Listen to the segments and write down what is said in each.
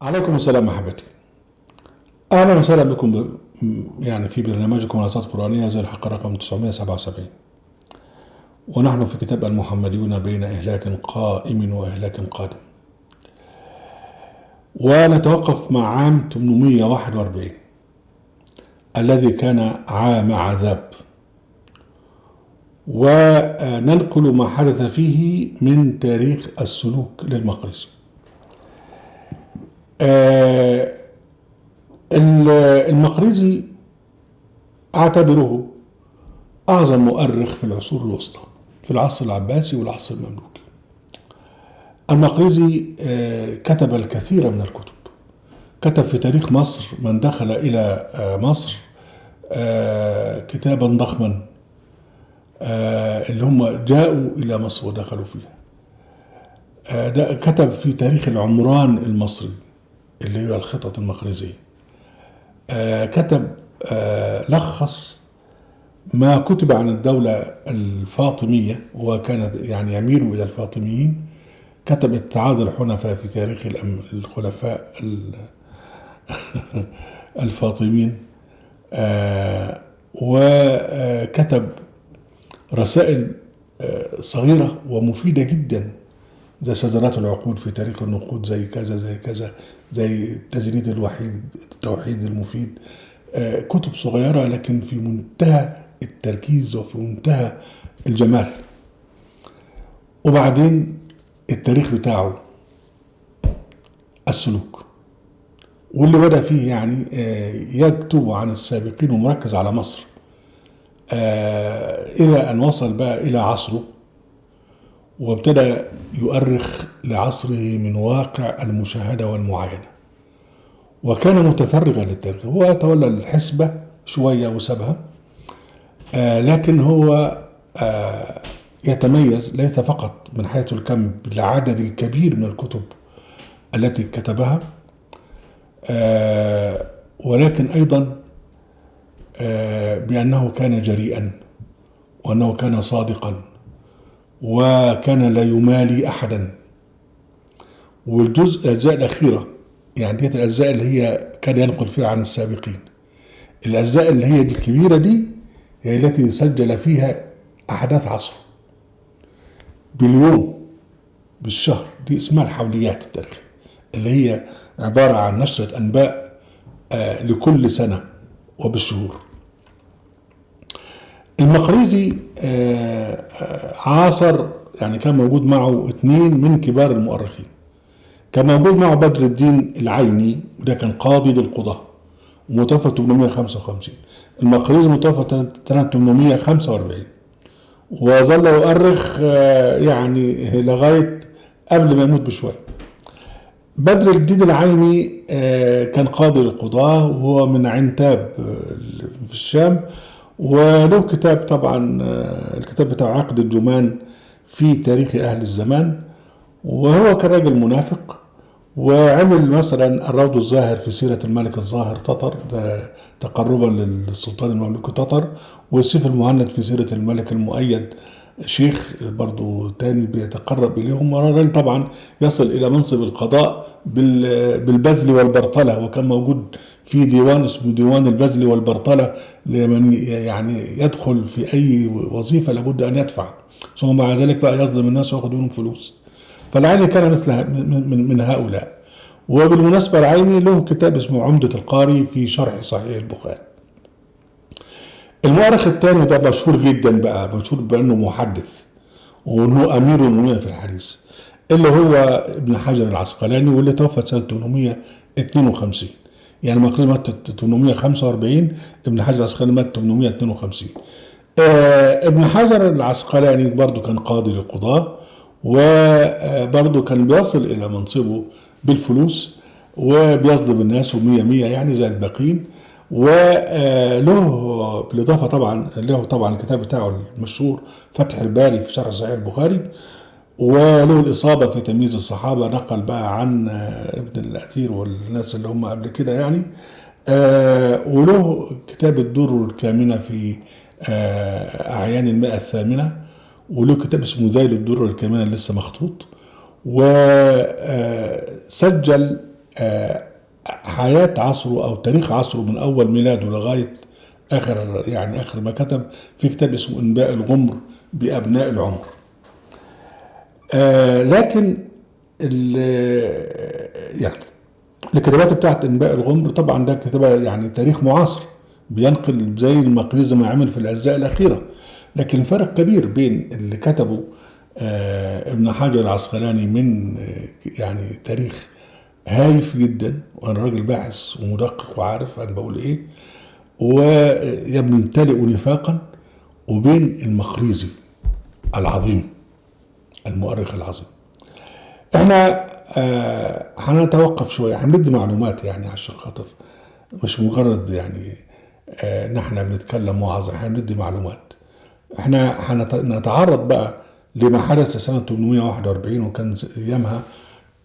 عليكم السلام أحبتي. أهلا وسهلا بكم في برنامجكم منصات قرآنية زي الحلقة رقم 977، ونحن في كتاب المحمديون بين إهلاك قائم وإهلاك قادم، ونتوقف مع عام 841 الذي كان عام عذاب، وننقل ما حدث فيه من تاريخ السلوك للمقريزي. المقريزي أعتبره أعظم مؤرخ في العصور الوسطى، في العصر العباسي والعصر المملوكي. المقريزي كتب الكثير من الكتب. كتب في تاريخ مصر من دخل إلى مصر كتابا ضخما، اللي هم جاءوا إلى مصر ودخلوا فيها. كتب في تاريخ العمران المصري اللي هي الخطط المقريزية. كتب لخص ما كتب عن الدولة الفاطمية، وكانت يميل إلى الفاطميين. كتب اتعاظ الحنفاء في تاريخ الخلفاء الفاطميين، وكتب رسائل صغيرة ومفيدة جدا زي شجرات العقود في تاريخ النقود، زي كذا زي كذا، زي تجريد التوحيد المفيد. كتب صغيرة لكن في منتهى التركيز وفي منتهى الجمال. وبعدين التاريخ بتاعه السلوك، واللي بدأ فيه يكتب عن السابقين ومركز على مصر، إلى أن وصل بقى إلى عصره، وابتدى يؤرخ لعصره من واقع المشاهدة والمعاينة، وكان متفرغا للتاريخ. هو تولى الحسبة شوية وسابها، لكن هو يتميز ليس فقط من حيث الكم بالعدد الكبير من الكتب التي كتبها، ولكن أيضا بأنه كان جريئا، وأنه كان صادقا، وكان لا يمالي أحدا. الأجزاء الأخيرة ديت الأجزاء اللي هي كان ينقل فيها عن السابقين. الأجزاء اللي هي الكبيرة دي هي التي سجل فيها أحداث عصره باليوم بالشهر. دي اسمها الحوليات التاريخية، اللي هي عبارة عن نشرة أنباء لكل سنة وبالشهور. المقريزي عاصر، كان موجود معه 2 من كبار المؤرخين. كان موجود معه بدر الدين العيني، وده كان قاضي للقضاة ومتوفى 855. المقريزي متوفى سنة 845، وظل يؤرخ لغاية قبل ما يموت بشوية. بدر الدين العيني كان قاضي للقضاة، وهو من عنتاب في الشام، وله كتاب طبعا، الكتاب بتاع عقد الجمان في تاريخ أهل الزمان. وهو كان راجل منافق، وعمل مثلا الروض الزاهر في سيرة الملك الظاهر تتر، ده تقربا للسلطان المملوكي تتر، والسيف المهند في سيرة الملك المؤيد، شيخ برضو تاني بيتقرب إليهم. وراجل طبعا يصل إلى منصب القضاء بالبذل والبرطلة، وكان موجود في ديوان اسمه ديوان البذل والبرطلة، لمن يدخل في أي وظيفة لابد أن يدفع، ثم مع ذلك بقى يظلم الناس ويأخذ منهم فلوس. فالعيني كان مثل من هؤلاء. وبالمناسبة العيني له كتاب اسمه عمدة القاري في شرح صحيح البخاري. المؤرخ الثاني ده مشهور جدا بقى، مشهور بأنه محدث وأنه أمير المؤمنين في الحديث، اللي هو ابن حجر العسقلاني، واللي توفى سنة 852. المقريزي مات 845، ابن حجر العسقلاني مات 852. ابن حجر العسقلاني برضو كان قاضي للقضاة، وبرضه كان بيصل إلى منصبه بالفلوس، وبيظلم الناس ومية زي الباقين. وله بالإضافة طبعا الكتاب بتاعه المشهور فتح الباري في شرح صحيح البخاري، وله الإصابة في تمييز الصحابة، نقل بقى عن ابن الأثير والناس اللي هم قبل كده وله كتاب الدر الكامنة في أعيان المئة الثامنة، وله كتاب اسمه ذيل الدر الكامنة لسه مخطوط. وسجل حياة عصره أو تاريخ عصره من أول ميلاده لغاية آخر ما كتب في كتاب اسمه إنباء الغمر بأبناء العمر. لكن يعني الكتابات بتاعت إنباء الغمر طبعا ده كتابة يعني تاريخ معاصر بينقل زي المقريزة ما عمل في الأجزاء الأخيرة، لكن فرق كبير بين اللي كتبه ابن حجر العسقلاني من يعني تاريخ هايف جدا، وانا راجل باحث ومدقق وعارف انا بقول ايه، ويمتلئ نفاقا، وبين المقريزي العظيم المؤرخ العظيم. احنا هنتوقف شويه، هندي معلومات يعني عشان خاطر مش مجرد يعني نحن بنتكلم وعظ، هندي معلومات. احنا هنتعرض بقى لما حدث سنة 841، وكان ايامها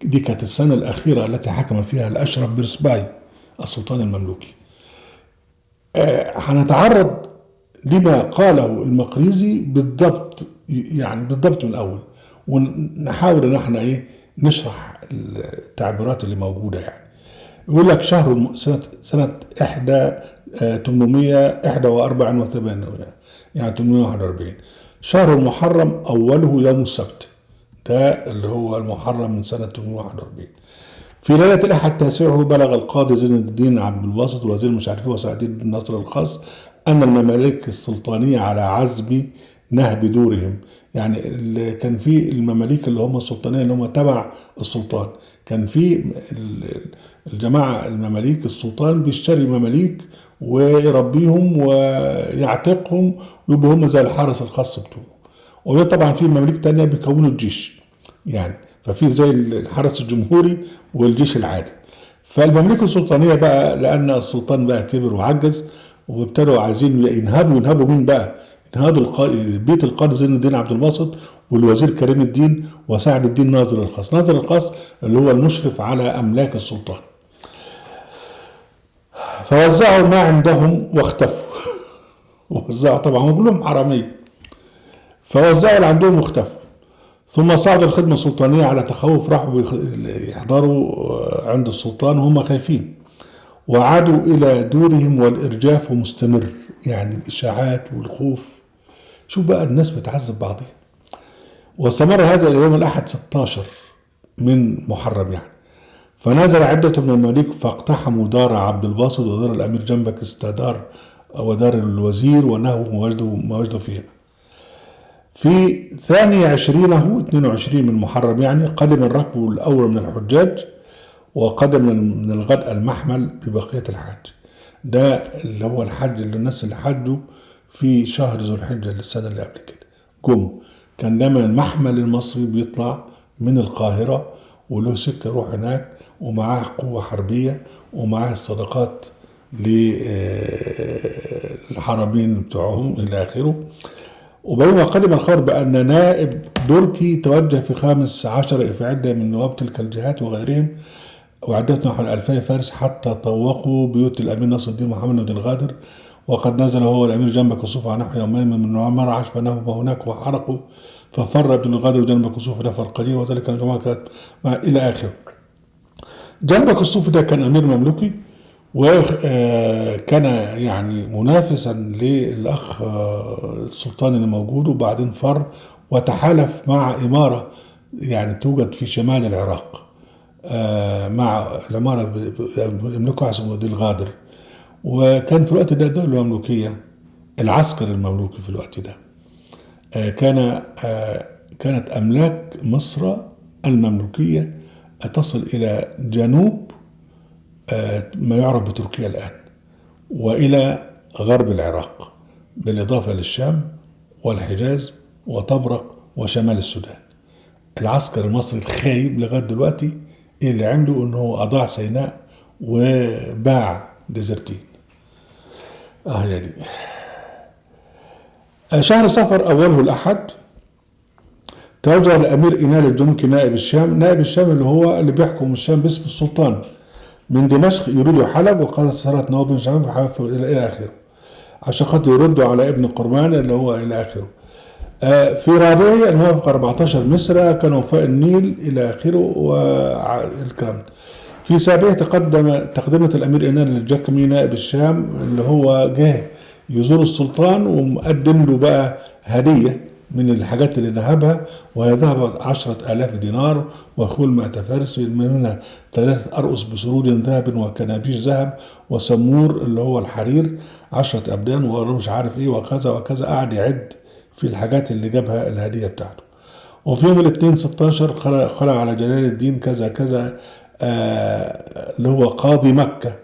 دي كانت السنة الأخيرة التي حكم فيها الأشرف بيرسباي السلطان المملوكي. هنتعرض لما قاله المقريزي بالضبط، يعني بالضبط من الأول، ونحاول ان احنا نشرح التعبيرات اللي موجودة. يعني يقول لك شهر سنة 841 يعني 841 شهر المحرم أوله يوم السبت، ده اللي هو المحرم من سنة 841. في ليلة الأحد تاسعه بلغ القاضي زين الدين عبد الباسط والوزير مش عارف وسعد الدين النصر الخاص أن المماليك السلطانية على عزم نهب دورهم. يعني كان في المماليك اللي هم السلطانية اللي هم تبع السلطان، كان في الجماعة المماليك السلطان بيشتري مماليك ويربيهم ويعتقهم ويبقوا هم زي الحرس الخاص بتوعه. وده طبعا في مماليك تانية بيكونوا الجيش، يعني ففي زي الحرس الجمهوري والجيش العادي. فالمملكة السلطانية بقى لأن السلطان بقى كبر وعجز، وابتدوا عايزين ينهبوا مين بقى؟ ينهبوا بيت القاضي زين الدين عبد الباسط والوزير كريم الدين وسعد الدين ناظر الخاص. ناظر الخاص اللي هو المشرف على أملاك السلطان. فوزعوا ما عندهم واختفوا. وزعوا طبعا هم كلهم حرامية، فوزعوا اللي عندهم واختفوا. ثم صعدوا الخدمة السلطانية على تخوف، راحوا يحضروا عند السلطان وهم خايفين، وعادوا إلى دورهم والإرجاف مستمر. يعني الإشاعات والخوف، شوف بقى الناس بتعذب بعضها. واستمر هذا إلى يوم الأحد 16 من محرم يعني. فنزل عدة من المماليك فاقتحموا دار عبد الباسط ودار الأمير جنبك استدار ودار الوزير ونهوا ما وجدوا فيها. في 22 من محرم يعني قدم الركب الأول من الحجاج، وقدم من الغد المحمل ببقية الحاج. ده اللي هو الحج اللي الناس اللي حجوا في شهر ذو الحجة السنة اللي قبل كده كان دايما المحمل المصري بيطلع من القاهرة وله سكة يروح هناك، ومعاه قوة حربية ومعاه الصدقات للحرمين بتوعهم إلى آخره. وبينما قدم الخبر بأن نائب دركي توجه في 15 في عدة من نواب تلك الجهات وغيرهم، وعدت نحو 2000 فارس حتى طوقوا بيوت الأمير نصر الدين محمد بن الغادر. وقد نزل هو الأمير جنب كسوف عن نحو يومين من مرعش فنهبوا هناك وحرقوا، ففر ابن الغادر جنب كسوف نفر قليل، وذلك الجماعة كانت إلى آخره. جنب كسوف ده كان أمير مملوكي، وكان يعني منافسا للأخ السلطان اللي موجود، وبعدين فر وتحالف مع إمارة يعني توجد في شمال العراق، مع الإمارة يملكها اسمه ذي الغادر. وكان في الوقت ده الدولة المملوكية، العسكر المملوكي في الوقت ده كانت أملاك مصر المملوكية تصل إلى جنوب ما يعرف بتركيا الآن، وإلى غرب العراق، بالإضافة للشام والحجاز وطبرق وشمال السودان. العسكر المصري الخايب لغاية دلوقتي اللي عمله أنه أضاع سيناء وباع ديزرتين. يا دي. شهر صفر أوله الأحد توجه الأمير إنال الجنكي نائب الشام اللي هو اللي بيحكم الشام باسم السلطان من دمشق، يريد حلب، وقالت صارت نواب بن شعبان بحلب إلى آخره، عشان خاطر يردوا على ابن قرمان اللي هو إلى آخره. في رابعه الموافق 14 مصر كان وفاء النيل إلى آخره والكلام ده. في سابعه تقدمت الامير إنان الجكمي نائب الشام اللي هو جه يزور السلطان ومقدم له بقى هديه من الحاجات اللي نهبها، وهي ذهب 10,000 دينار وخول 100 فارس، منها 3 أرؤس بسرور ذهب وكنابيش ذهب وسمور اللي هو الحرير 10 أبدان ومش عارف ايه وكذا وكذا. قعد يعد في الحاجات اللي جابها الهدية بتاعته. وفي يوم الاثنين 16 خلع على جلال الدين كذا كذا اللي هو قاضي مكة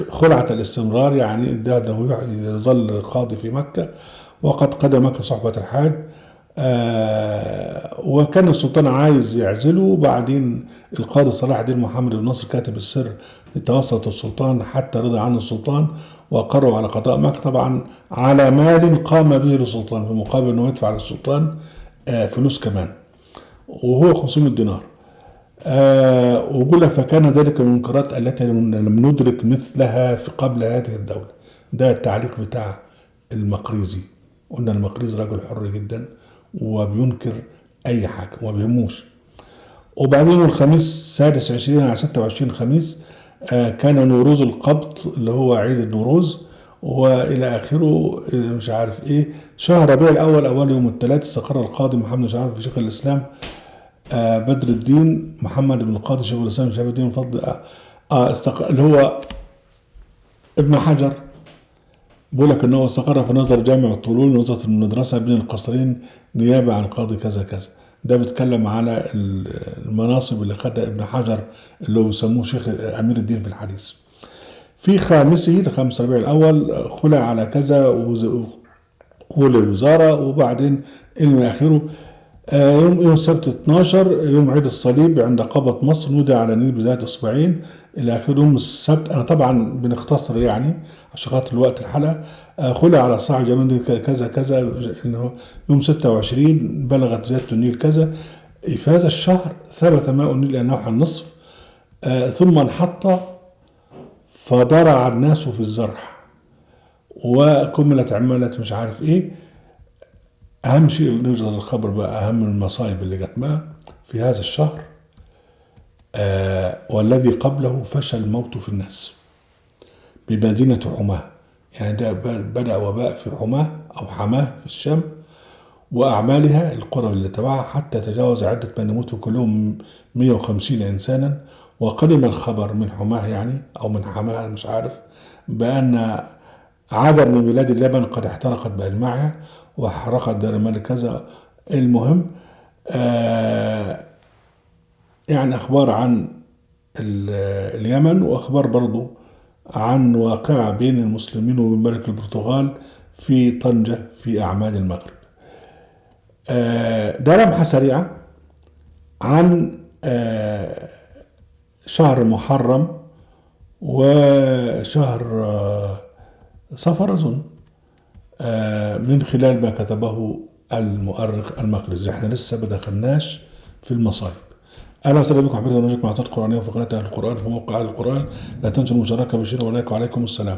خلعة الاستمرار، يعني ده انه يظل قاضي في مكة، وقد قدم مكة صحبة الحاج. وكان السلطان عايز يعزله، وبعدين القاضي صلاح الدين محمد بن نصر كاتب السر لتوسط السلطان حتى رضى عنه السلطان وأقروا على قضاء مكة، طبعا على مال قام به السلطان في مقابل انه يدفع للسلطان فلوس كمان، وهو 500 دينار. وقل فكان ذلك من المنكرات التي لم ندرك مثلها في قبل هذه الدولة. ده التعليق بتاع المقريزي. قلنا المقريزي رجل حر جدا وبينكر أي حاجة وما بيهموش. وبعدين الخميس 26 على 26 خميس كان نوروز القبط اللي هو عيد النوروز والى اخره مش عارف ايه. شهر ربيع الاول اول يوم الثلاث استقر القاضي محمد مش عارف في شيخ الاسلام بدر الدين محمد بن القاضي شيخ الاسلام شهاب الدين الفضل اللي هو ابن حجر بيقول لك ان هو استقر في نظر جامع الطلول نظرة المدرسة بين القصرين نيابة عن قاضي كذا كذا. ده بيتكلم على المناصب اللي خدها ابن حجر اللي هو بيسموه شيخ امير الدين في الحديث. في خامسه لخامس ربيع الاول خلع على كذا وولي الوزاره، وبعدين الى اخره. يوم السبت 12 يوم عيد الصليب عند قبة مصر نودي على النيل بذات اصبعين الى اخره. يوم السبت انا طبعا بنختصر يعني عشان خاطر الوقت الحلقه. خلع على صاع جمال كذا كذا انه يوم 26 بلغت زيادة النيل كذا. في هذا الشهر ثبت ماء النيل الى نوح النصف ثم انحط فضرع الناس في الزرع وكملت عمالة مش عارف ايه. اهم شيء نوجد الخبر بقى اهم المصايب اللي جت معه في هذا الشهر. والذي قبله فشى الموت في الناس بمدينة حماه، يعني ده بدأ وباء في حماه أو حماه في الشام وأعمالها القرى اللي تبعها حتى تجاوز عدة من يموت كلهم 150 إنسانا. وقدم الخبر من حماه يعني أو من حماه مش عارف بأن عدد من بلاد اليمن قد احترقت بأجمعها وحرقت دار الملك كذا. المهم يعني أخبار عن اليمن وأخبار برضو عن واقعة بين المسلمين وبين ملك البرتغال في طنجة في أعمال المغرب. ده لمحة سريعة عن شهر محرم وشهر صفر أظن من خلال ما كتبه المؤرخ المقريزي. احنا لسه ما دخلناش في المصايب. اهلا وسهلا بكم حبيبي ونرجوكم مع قناه قرانيه وفي قناه اهل القران في موقع اهل القران. لا تنسوا المشاركه بالشير ولايك وعليكم السلام.